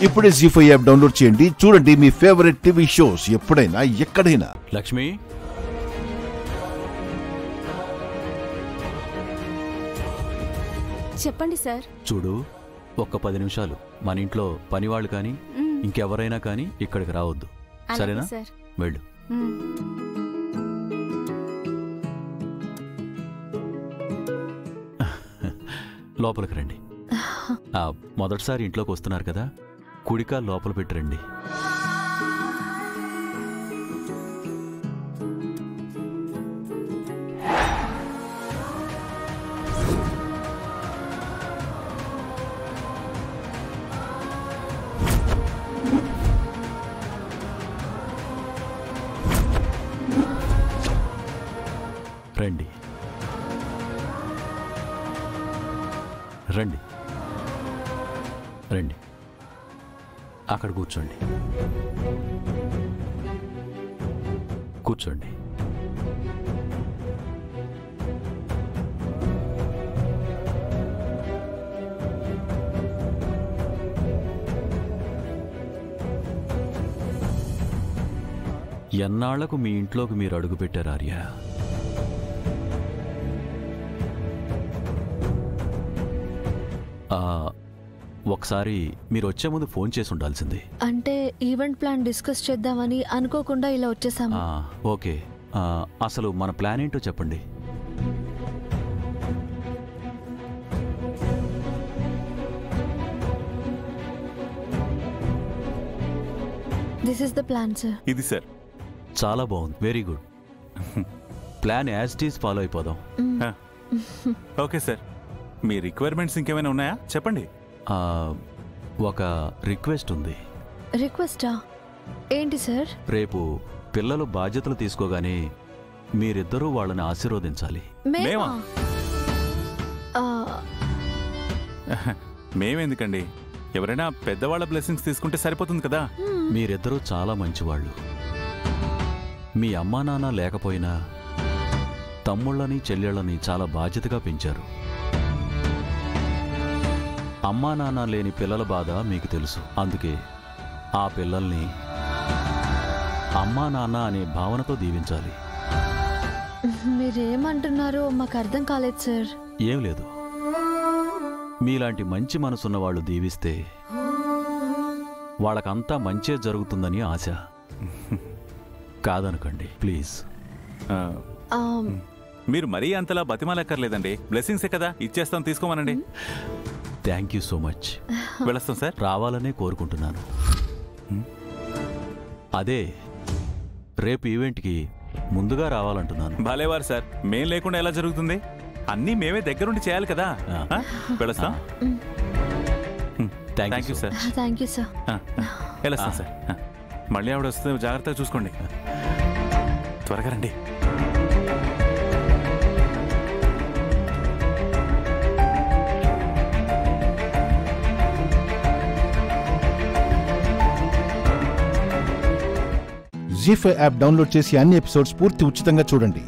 ఇప్పుడే జీ5 app download చేయండి. చూడండి మీ ఫేవరెట్ టీవీ షోస్ ఎప్పుడైనా ఎక్కడైనా. లక్ష్మి, చెప్పండి సార్. చూడు, ఒక్క 10 నిమిషాలు మన ఇంట్లో పనివాళ్ళు కానీ ఇంకెవరైనా కానీ ఇక్కడికి రావద్దు, సరేనా? వెళ్ళు. లోపలికి రండి. మొదటిసారి ఇంట్లోకి వస్తున్నారు కదా, కుడికాలు లోపల పెట్టి రండి. రండి రండి రండి, అక్కడ కూర్చోండి. కూర్చోండి. ఎన్నాళ్లకు మీ ఇంట్లోకి మీరు అడుగుపెట్టారు ఆర్య? ఒకసారి మీరు వచ్చే ముందు ఫోన్ చేసి ఉండాల్సింది. అంటే ఈవెంట్ ప్లాన్ డిస్కస్ చేద్దామని అనుకోకుండా ఇలా వచ్చేసాము. ఓకే, అసలు మన ప్లాన్ ఏంటో చెప్పండి. This is the plan sir. ఇది సార్. చాలా బాగుంది, very good. Plan as it is follow అయిపోదాం. ఓకే సార్, మీ రిక్వైర్మెంట్స్ ఇంకేమైనా ఉన్నాయా చెప్పండి. ఒక రిక్వెస్ట్ ఉంది. రిక్వెస్టా? ఏంటి సార్? రేపు పిల్లలు బాధ్యతలు తీసుకోగానే మీరిద్దరూ వాళ్ళని ఆశీర్వదించాలి. మేమెందుకండి, ఎవరైనా పెద్దవాళ్ళ బ్లెస్సింగ్స్ తీసుకుంటే సరిపోతుంది కదా. మీరిద్దరూ చాలా మంచివాళ్ళు. మీ అమ్మా నాన్న లేకపోయినా తమ్ముళ్ళని చెల్లెళ్ళని చాలా బాధ్యతగా పెంచారు. అమ్మా నాన్న లేని పిల్లల బాధ మీకు తెలుసు. అందుకే ఆ పిల్లల్ని అమ్మా నాన్న అనే భావనతో దీవించాలి. మీరేమంటున్నారో మాకు అర్థం కాలేదు సార్. ఏం లేదు, మీలాంటి మంచి మనసున్న వాళ్ళు దీవిస్తే వాళ్ళకంతా మంచే జరుగుతుందని ఆశ. కాదనకండి ప్లీజ్. మీరు మరీ అంతలా బతిమాలక్కర్లేదండి, బ్లెస్సింగ్సే కదా, ఇచ్చేస్తాం, తీసుకోమనండి. Thank you so much. వెళ్ళొస్తాం సార్. రావాలనే కోరుకుంటున్నాను. అదే రేపు ఈవెంట్కి ముందుగా రావాలంటున్నాను. భలేవారు సార్, మేం లేకుండా ఎలా జరుగుతుంది? అన్నీ మేమే దగ్గరుండి చేయాలి కదా. వెళ్ళొస్తాం. Thank you sir. Thank you sir. వెళ్ళొస్తాం సార్. మళ్ళీ ఆవిడ వస్తే జాగ్రత్తగా చూసుకోండి. త్వరగా రండి. జీ5 యాప్ డౌన్లోడ్ చేసి అన్ని ఎపిసోడ్స్ పూర్తి ఉచితంగా చూడండి.